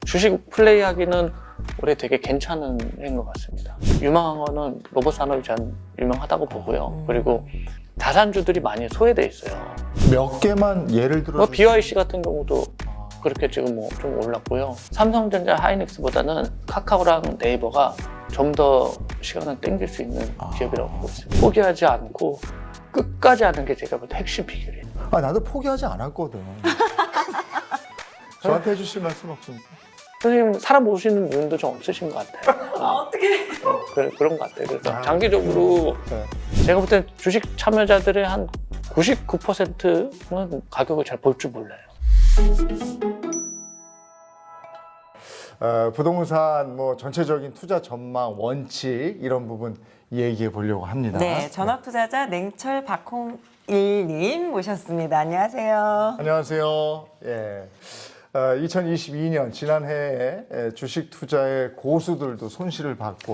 주식 플레이하기는 올해 되게 괜찮은 해인 것 같습니다. 유망한 거는 로봇 산업이 전 유명하다고 보고요. 그리고 자산주들이 많이 소외돼 있어요. 몇 개만 예를 들어 뭐 BYC 같은 경우도 그렇게 지금 뭐 좀 올랐고요. 삼성전자, 하이닉스보다는 카카오랑 네이버가 좀 더 시간을 땡길 수 있는 기업이라고 보고 있습니다. 포기하지 않고 끝까지 하는 게 제가 볼 때 핵심 비결이에요. 나도 포기하지 않았거든. 저한테 해주실 말씀 없습니까? 선생님 사람 보시는 눈도 좀 없으신 것 같아요. 어떻게? 그런 것 같아요. 그래서 장기적으로 네. 제가 볼 때 주식 참여자들의 한 99%는 가격을 잘 볼 줄 몰라요. 부동산 뭐 전체적인 투자 전망, 원칙 이런 부분 얘기해 보려고 합니다. 네, 전업투자자 냉철 박홍일님 모셨습니다. 안녕하세요. 안녕하세요. 예. 2022년 지난해에 주식 투자의 고수들도 손실을 받고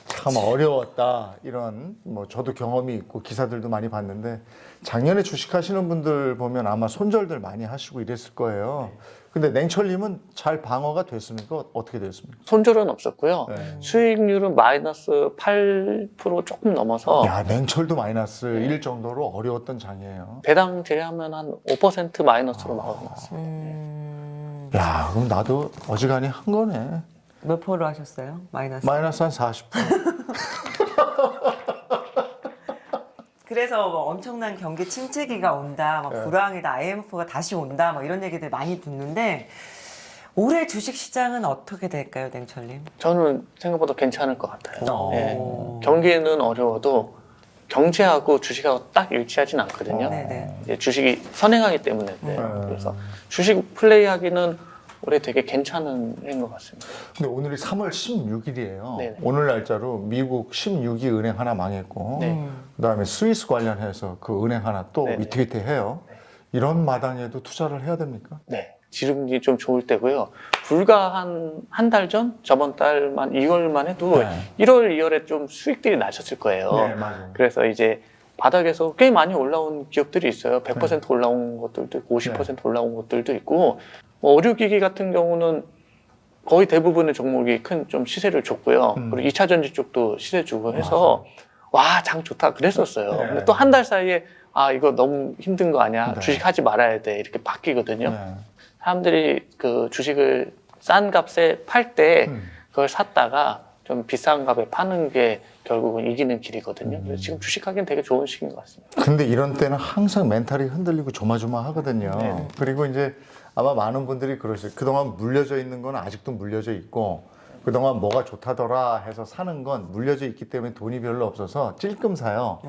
참 어려웠다 이런 뭐 저도 경험이 있고 기사들도 많이 봤는데 작년에 주식하시는 분들 보면 아마 손절들 많이 하시고 이랬을 거예요. 근데 냉철님은 잘 방어가 됐습니까? 어떻게 됐습니까? 손절은 없었고요. 네. 수익률은 마이너스 8% 조금 넘어서 야, 냉철도 마이너스 1 정도로 어려웠던 장이에요. 배당 제외하면 한 5% 마이너스로 나왔습니다. 야, 그럼 나도 어지간히 한 거네. 몇 프로 하셨어요? 마이너스? 마이너스 한 40%. 그래서 뭐 엄청난 경기 침체기가 온다, 막 불황이다, IMF가 다시 온다, 막 이런 얘기들 많이 듣는데 올해 주식 시장은 어떻게 될까요, 냉철님? 저는 생각보다 괜찮을 것 같아요. 예. 오. 경기는 어려워도 경제하고 주식하고 딱 일치하진 않거든요. 네네. 이제 주식이 선행하기 때문에 그래요. 그래서 주식 플레이하기는 올해 되게 괜찮은 해인 것 같습니다. 근데 오늘이 3월 16일이에요. 네네. 오늘 날짜로 미국 16위 은행 하나 망했고 네. 그다음에 스위스 관련해서 그 은행 하나 또 네네. 위태위태해요. 이런 마당에도 투자를 해야 됩니까? 네. 지름이 좀 좋을 때고요. 불과 한 달 전? 저번 달만 2월만 해도 네. 1월, 2월에 좀 수익들이 나셨을 거예요. 네, 맞아요. 그래서 이제 바닥에서 꽤 많이 올라온 기업들이 있어요. 100% 올라온 것들도 있고 50% 올라온 것들도 있고 뭐 의료기기 같은 경우는 거의 대부분의 종목이 큰 좀 시세를 줬고요. 그리고 2차 전지 쪽도 시세 주고 해서 와, 장 좋다 그랬었어요. 네. 근데 또 한 달 사이에 아, 이거 너무 힘든 거 아니야? 네. 주식하지 말아야 돼. 이렇게 바뀌거든요. 네. 사람들이 그 주식을 싼 값에 팔 때 그걸 샀다가 좀 비싼 값에 파는 게 결국은 이기는 길이거든요. 그래서 지금 주식하기는 되게 좋은 시기인 것 같습니다. 근데 이런 때는 항상 멘탈이 흔들리고 조마조마하거든요. 네. 그리고 이제 아마 많은 분들이 그러실 그동안 물려져 있는 건 아직도 물려져 있고 그동안 뭐가 좋다더라 해서 사는 건 물려져 있기 때문에 돈이 별로 없어서 찔끔 사요.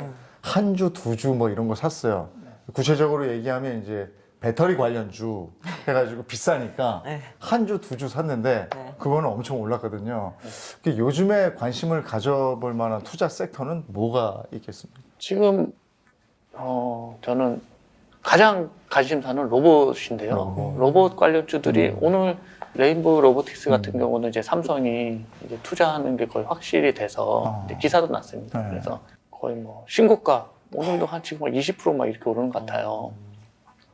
한 주, 두 주 뭐 이런 거 샀어요. 구체적으로 얘기하면 이제 배터리 관련주 해가지고 비싸니까 네. 한 주, 두 주 샀는데 네. 그거는 엄청 올랐거든요. 요즘에 관심을 가져볼 만한 투자 섹터는 뭐가 있겠습니까? 지금 저는 가장 관심사는 로봇인데요. 로봇 관련주들이 오늘 레인보우 로보틱스 같은 경우는 이제 삼성이 이제 투자하는 게 거의 확실히 돼서 이제 기사도 났습니다. 네. 그래서 거의 뭐 신고가 오늘도 한 지금 20%막 이렇게 오르는 것 같아요.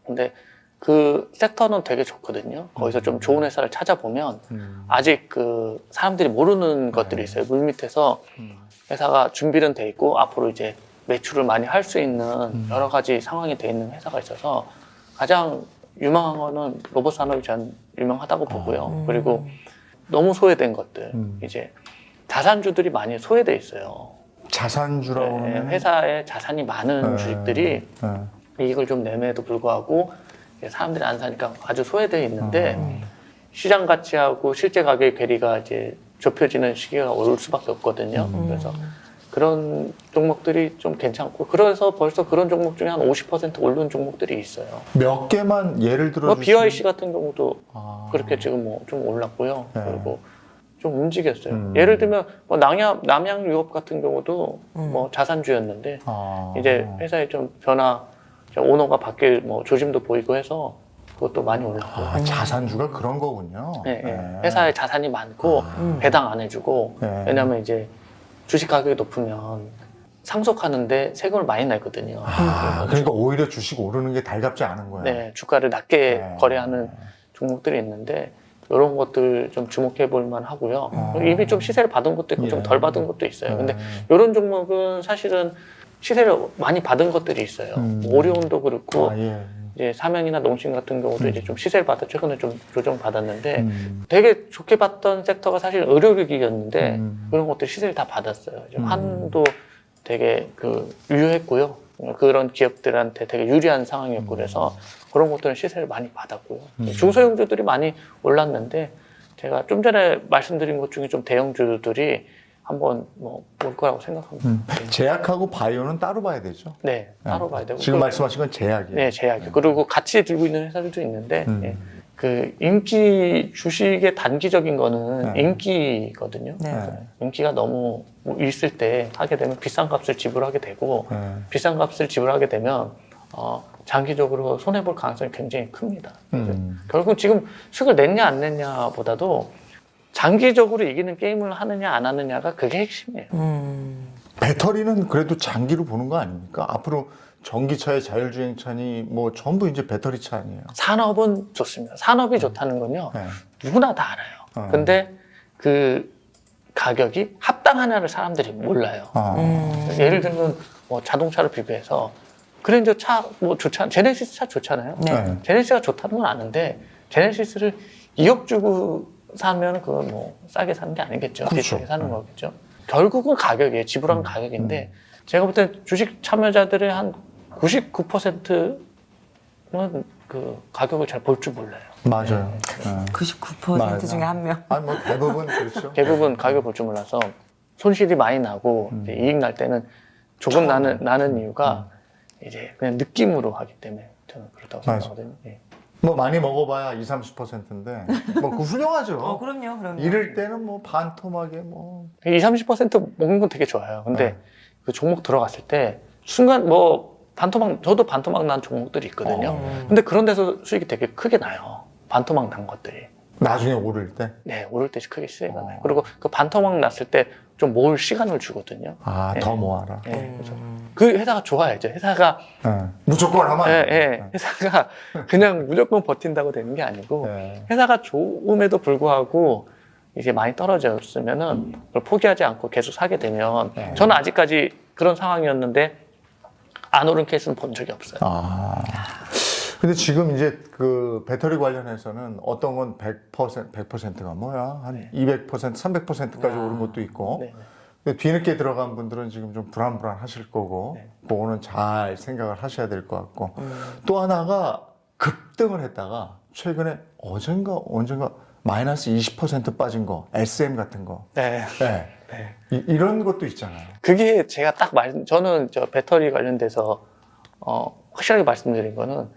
근데 그 섹터는 되게 좋거든요. 거기서 좀 좋은 회사를 찾아보면 아직 그 사람들이 모르는 것들이 있어요. 물밑에서 회사가 준비는 돼 있고 앞으로 이제 매출을 많이 할 수 있는 여러 가지 상황이 돼 있는 회사가 있어서 가장 유망한 거는 로봇 산업이 전 유명하다고 보고요. 그리고 너무 소외된 것들 이제 자산주들이 많이 소외돼 있어요. 자산주라고 네, 하면 회사에 자산이 많은 주식들이 이익을 좀 내매에도 불구하고 사람들이 안 사니까 아주 소외되어 있는데 시장 가치하고 실제 가격의 괴리가 이제 좁혀지는 시기가 올 수밖에 없거든요. 그래서 그런 종목들이 좀 괜찮고 그래서 벌써 그런 종목 중에 한 50% 오른 종목들이 있어요. 몇 개만 예를 들어 뭐 BYC 같은 경우도 아. 그렇게 지금 뭐 좀 올랐고요. 네. 그리고 좀 움직였어요. 예를 들면 뭐 남양유업 같은 경우도 뭐 자산주였는데 이제 회사에 좀 변화, 오너가 바뀔 뭐 조짐도 보이고 해서 그것도 많이 올랐고요. 자산주가 그런 거군요. 네, 네. 회사에 자산이 많고 배당 안 해주고 네. 왜냐하면 이제 주식 가격이 높으면 상속하는데 세금을 많이 내거든요. 그러니까 오히려 주식 오르는 게 달갑지 않은 거예요. 네, 주가를 낮게 네. 거래하는 종목들이 있는데 이런 것들 좀 주목해 볼 만 하고요. 이미 좀 시세를 받은 것도 있고 좀 덜 받은 것도 있어요. 근데 이런 종목은 사실은 시세를 많이 받은 것들이 있어요. 뭐 오리온도 그렇고 아, 예. 이제 삼양이나 농심 같은 경우도 이제 좀 시세를 받아 최근에 좀 조정 받았는데 되게 좋게 봤던 섹터가 사실 의료기기였는데 그런 것들 시세를 다 받았어요. 좀 한도 되게 유효했고요. 그런 기업들한테 되게 유리한 상황이었고 그래서 그런 것들은 시세를 많이 받았고요. 중소형주들이 많이 올랐는데 제가 좀 전에 말씀드린 것 중에 좀 대형주들이 한번 뭐 올 거라고 생각합니다. 제약하고 바이오는 따로 봐야 되죠. 네, 따로 봐야 되고. 지금 말씀하신 건 제약이에요. 네, 제약이요. 그리고 같이 들고 있는 회사들도 있는데 예, 그 인기 주식의 단기적인 거는 인기거든요. 네. 인기가 너무 뭐 있을 때 하게 되면 비싼 값을 지불하게 되고 비싼 값을 지불하게 되면 장기적으로 손해 볼 가능성이 굉장히 큽니다. 그래서 결국 지금 수익을 냈냐 안 냈냐보다도 장기적으로 이기는 게임을 하느냐 안 하느냐가 그게 핵심이에요. 배터리는 그래도 장기로 보는 거 아닙니까? 앞으로 전기차에 자율주행차니 뭐 전부 이제 배터리 차 아니에요. 산업은 좋습니다. 산업이 좋다는 건요. 네. 누구나 다 알아요. 근데 그 가격이 합당하냐를 사람들이 몰라요. 예를 들면 뭐 자동차를 비교해서 그랜저 차 뭐 좋잖아요. 제네시스 차 좋잖아요. 네. 제네시스가 좋다는 건 아는데 제네시스를 2억 주고 사면 그건 뭐 싸게 사는 게 아니겠죠. 그렇죠. 비싸게 사는 거겠죠. 결국은 가격이에요. 지불한 가격인데 제가 볼 때 주식 참여자들의 한 99%는 그 가격을 잘 볼 줄 몰라요. 맞아요. 99% 맞아. 중에 한 명. 아니 뭐 대부분 그렇죠. 대부분 가격을 볼 줄 몰라서 손실이 많이 나고 이제 이익 날 때는 조금 나는 이유가 이제 그냥 느낌으로 하기 때문에 저는 그렇다고 맞아. 생각하거든요. 예. 뭐 많이 먹어봐야 30%인데 뭐 그 훌륭하죠. 그럼요. 이럴 때는 뭐 반토막에 뭐 30% 먹는 건 되게 좋아요. 근데 그 종목 들어갔을 때 순간 뭐 저도 반토막 난 종목들이 있거든요. 근데 그런 데서 수익이 되게 크게 나요. 반토막 난 것들이. 나중에 오를 때. 네, 오를 때 크게 수익이 나요. 그리고 그 반토막 났을 때 좀 모을 시간을 주거든요. 아, 네. 더 모아라. 네, 그래서 그 회사가 좋아야죠. 회사가 무조건 하면 안 돼요. 회사가 그냥 무조건 버틴다고 되는 게 아니고 네. 회사가 좋음에도 불구하고 이제 많이 떨어졌으면은 그걸 포기하지 않고 계속 사게 되면 저는 아직까지 그런 상황이었는데 안 오른 케이스는 본 적이 없어요. 아. 근데 지금 이제 그 배터리 관련해서는 어떤 건 100%가 뭐야? 한 200%, 300%까지 오른 것도 있고. 네. 근데 뒤늦게 들어간 분들은 지금 좀 불안불안 하실 거고. 그거는 잘 생각을 하셔야 될 것 같고. 또 하나가 급등을 했다가 최근에 언젠가 마이너스 20% 빠진 거, SM 같은 거. 네. 네. 이런 것도 있잖아요. 그게 제가 저는 저 배터리 관련돼서 확실하게 말씀드린 거는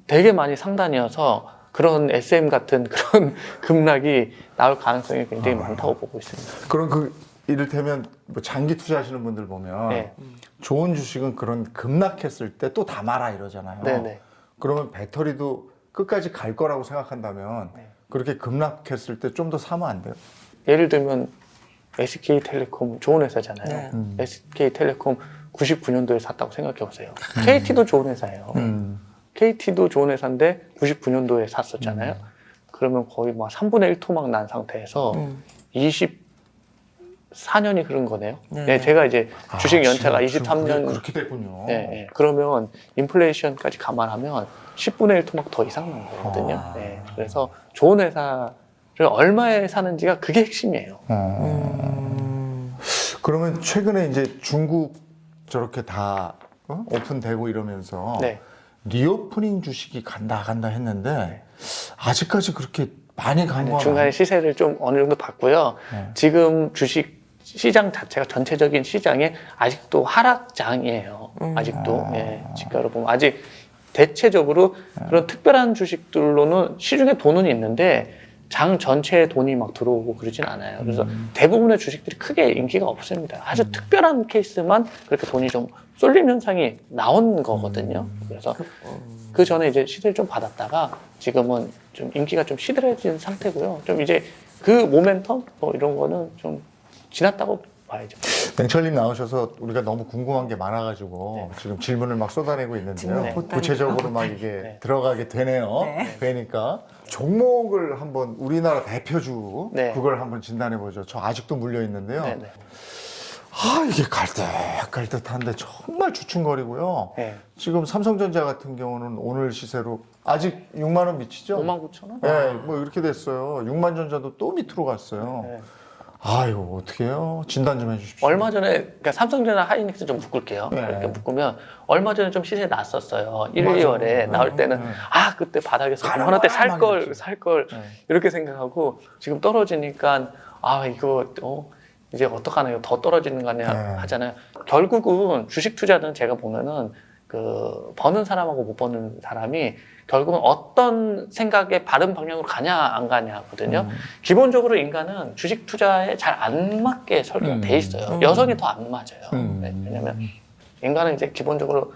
되게 많이 상단이어서 그런 SM 같은 그런 급락이 나올 가능성이 굉장히 많다고 보고 있습니다. 그럼 이를테면 뭐 장기 투자하시는 분들 보면 네. 좋은 주식은 그런 급락했을 때 또 담아라 이러잖아요. 네네. 그러면 배터리도 끝까지 갈 거라고 생각한다면 그렇게 급락했을 때 좀 더 사면 안 돼요? 예를 들면 SK텔레콤 좋은 회사잖아요. SK텔레콤 99년도에 샀다고 생각해 보세요. KT도 좋은 회사예요. KT도 좋은 회사인데 99년도에 샀었잖아요. 그러면 거의 막 3분의 1 토막 난 상태에서 24년이 흐른 거네요. 네, 제가 이제 주식 연차가 지금 23년. 그렇게 됐군요. 네. 그러면 인플레이션까지 감안하면 10분의 1 토막 더 이상 난 거거든요. 네, 그래서 좋은 회사를 얼마에 사는지가 그게 핵심이에요. 그러면 최근에 이제 중국 저렇게 다 오픈되고 이러면서 네. 리오프닝 주식이 간다 했는데 아직까지 그렇게 많이 간 건 중간에 시세를 좀 어느 정도 봤고요. 지금 주식 시장 자체가 전체적인 시장에 아직도 하락장이에요. 아직도 지가로 보면 아직 대체적으로 그런 특별한 주식들로는 시중에 돈은 있는데 장 전체에 돈이 막 들어오고 그러진 않아요. 그래서 대부분의 주식들이 크게 인기가 없습니다. 아주 특별한 케이스만 그렇게 돈이 좀 쏠림 현상이 나온 거거든요. 그래서 그 전에 이제 시세를 좀 받았다가 지금은 좀 인기가 좀 시들해진 상태고요. 좀 이제 그 모멘텀 뭐 이런 거는 좀 지났다고 봐야죠. 맹철님 나오셔서 우리가 너무 궁금한 게 많아가지고 지금 질문을 막 쏟아내고 있는데요. 질문 못하니까. 구체적으로 막 이게 네. 들어가게 되네요. 네. 그러니까 종목을 한번 우리나라 대표주 네. 그걸 한번 진단해 보죠. 저 아직도 물려 있는데요. 네, 네. 아 이게 갈듯한데 정말 주춤거리고요. 네. 지금 삼성전자 같은 경우는 오늘 시세로 아직 6만 원 미치죠? 59,000원? 네, 뭐 이렇게 됐어요. 6만 전자도 또 밑으로 갔어요. 네. 아유 어떡해요? 진단 좀 해주십시오. 얼마 전에 그러니까 삼성전자 하이닉스 좀 묶을게요. 네. 이렇게 묶으면 얼마 전에 좀 시세 났었어요. 1, 맞아요. 2월에 네. 나올 때는 네. 아 그때 바닥에서 가는 9만 원대 거야, 막 이랬지. 살 걸 네. 이렇게 생각하고 지금 떨어지니까 아 이거 이제 어떡하나요? 더 떨어지는 거 아니야 네. 하잖아요. 결국은 주식 투자는 제가 보면은 그 버는 사람하고 못 버는 사람이 결국은 어떤 생각에 바른 방향으로 가냐 안 가냐거든요. 기본적으로 인간은 주식 투자에 잘 안 맞게 설계가 돼 있어요. 여성이 더 안 맞아요. 네, 왜냐면 인간은 이제 기본적으로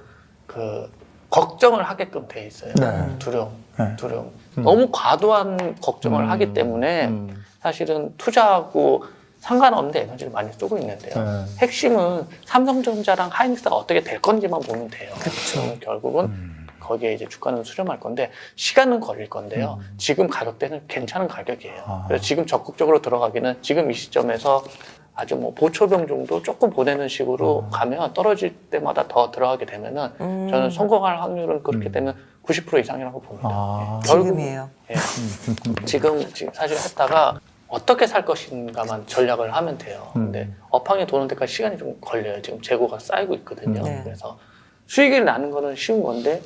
그 걱정을 하게끔 돼 있어요. 네. 두려움. 네. 너무 과도한 걱정을 하기 때문에 사실은 투자하고 상관없는 에너지를 많이 쓰고 있는데요. 네. 핵심은 삼성전자랑 하이닉스가 어떻게 될 건지만 보면 돼요. 그쵸. 결국은 거기에 이제 주가는 수렴할 건데 시간은 걸릴 건데요. 지금 가격대는 괜찮은 가격이에요. 그래서 지금 적극적으로 들어가기는 지금 이 시점에서 아주 뭐 보초병 정도 조금 보내는 식으로 가면 떨어질 때마다 더 들어가게 되면은 저는 성공할 확률은 그렇게 되면 90% 이상이라고 봅니다. 아. 예. 결국 지금이에요. 예. 지금 사실 했다가 어떻게 살 것인가만 전략을 하면 돼요. 근데 업황이 도는 데까지 시간이 좀 걸려요. 지금 재고가 쌓이고 있거든요. 네. 그래서 수익이 나는 거는 쉬운 건데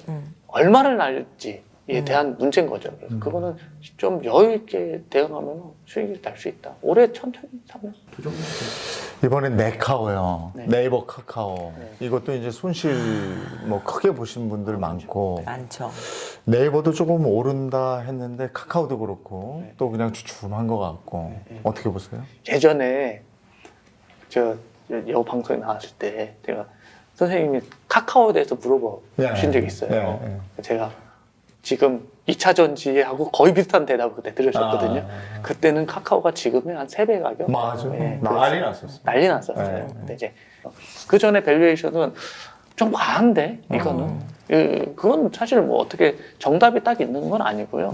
얼마를 날지에 대한 문제인 거죠. 그래서 그거는 좀 여유 있게 대응하면 수익이 날 수 있다. 올해 천천히 사면 그 정도. 이번엔 네카오요. 네. 네이버 카카오. 네. 이것도 이제 손실 뭐 크게 보신 분들 많고 많죠. 네이버도 조금 오른다 했는데 카카오도 그렇고 네. 또 그냥 주춤한 것 같고 어떻게 보세요? 예전에 저 방송에 나왔을 때 제가 선생님이 카카오에 대해서 물어보신 적이 있어요. 네. 제가 지금 2차 전지하고 거의 비슷한 대답을 그때 들으셨거든요. 그때는 카카오가 지금의 한 3배 가격? 맞아요. 네, 난리 났었어요. 난리 났었어요. 네. 근데 이제 그 전에 밸류에이션은 좀 과한데 이거는 그건 사실 뭐 어떻게 정답이 딱 있는 건 아니고요.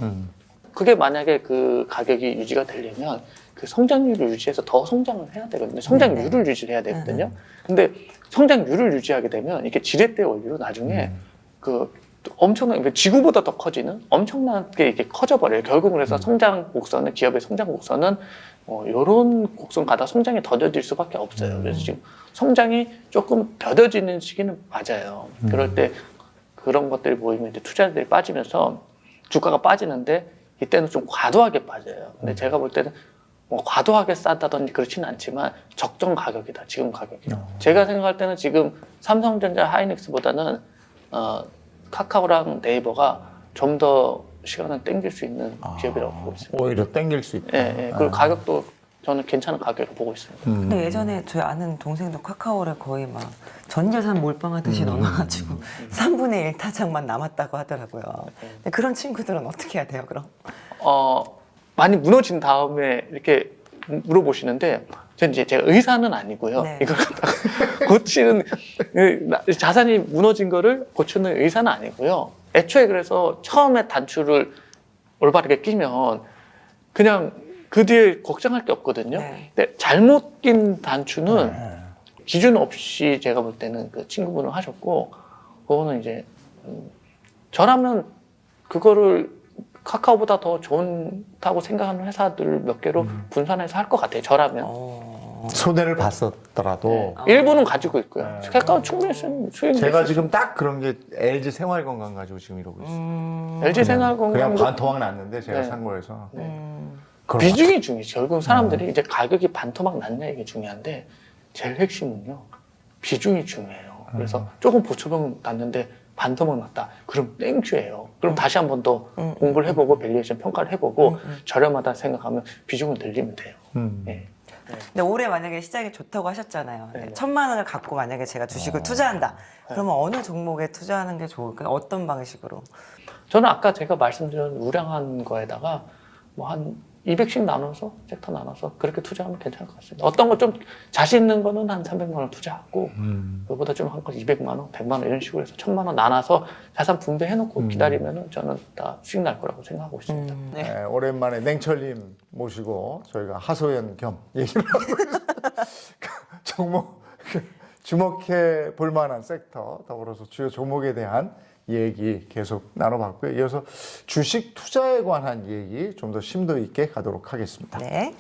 그게 만약에 그 가격이 유지가 되려면 그 성장률을 유지해서 더 성장을 해야 되거든요. 성장률을 유지를 해야 되거든요. 근데 성장률을 유지하게 되면 이게 지렛대 원리로 나중에 그 엄청나게 지구보다 더 커지는 엄청나게 이게 커져버려요. 결국은 그래서 성장 곡선은 기업의 성장 곡선은 이런 곡선 가다 성장이 더뎌질 수밖에 없어요. 그래서 지금 성장이 조금 더뎌지는 시기는 맞아요. 그럴 때 그런 것들이 보이면 이제 투자들이 빠지면서 주가가 빠지는데 이때는 좀 과도하게 빠져요. 근데 제가 볼 때는 뭐 과도하게 싸다든지 그렇지는 않지만 적정 가격이다. 지금 가격이. 제가 생각할 때는 지금 삼성전자 하이닉스보다는 카카오랑 네이버가 좀 더 시간을 땡길 수 있는 기업이라고 보고 있습니다. 오히려 땡길 수 있다. 예, 예. 그리고 가격도 저는 괜찮은 가격을 보고 있습니다. 근데 예전에 저희 아는 동생도 카카오를 거의 막 전 재산 몰빵하듯이 넣어놔가지고 3분의 1 타장만 남았다고 하더라고요. 근데 그런 친구들은 어떻게 해야 돼요, 그럼? 많이 무너진 다음에 이렇게 물어보시는데 저는 이제 제가 의사는 아니고요. 네. 이걸 갖다가 고치는 자산이 무너진 거를 고치는 의사는 아니고요. 애초에 그래서 처음에 단추를 올바르게 끼면 그냥 그 뒤에 걱정할 게 없거든요. 네. 근데 잘못 낀 단추는 기준 없이 제가 볼 때는 그 친구분은 하셨고 그거는 이제 저라면 그거를 카카오보다 더 좋다고 생각하는 회사들 몇 개로 분산해서 할 것 같아요. 저라면. 손해를 봤었더라도 일부는 가지고 있고요. 카카오 충분히 수익. 제가 지금 딱 그런 게 LG 생활건강 가지고 지금 이러고 있어요. LG 그냥 생활건강도 반토막 났는데 제가 네. 산 거에서 그런 비중이 중요해요. 결국 사람들이 이제 가격이 반토막 났냐 이게 중요한데 제일 핵심은요. 비중이 중요해요. 그래서 조금 보초병 났는데 반토막 났다. 그럼 땡큐예요. 그럼 다시 한 번 더 공부를 해보고 밸류에이션 평가를 해보고 저렴하다 생각하면 비중을 늘리면 돼요. 예. 근데 올해 만약에 시장이 좋다고 하셨잖아요. 네. 1,000만 원을 갖고 만약에 제가 주식을 투자한다. 그러면 어느 종목에 투자하는 게 좋을까요? 어떤 방식으로? 저는 아까 제가 말씀드린 우량한 거에다가 뭐 한 200씩 나눠서 섹터 나눠서 그렇게 투자하면 괜찮을 것 같습니다. 어떤 거 좀 자신 있는 거는 한 300만 원 투자하고 그보다 좀 한 거 200만 원, 100만 원 이런 식으로 해서 1000만 원 나눠서 자산 분배해놓고 기다리면은 저는 다 수익 날 거라고 생각하고 있습니다. 네. 네, 오랜만에 냉철님 모시고 저희가 하소연 겸 얘기를 하고 있습니다. 종목 주목해 볼 만한 섹터 더불어서 주요 종목에 대한 얘기 계속 나눠봤고요. 이어서 주식 투자에 관한 얘기 좀 더 심도 있게 가도록 하겠습니다. 네.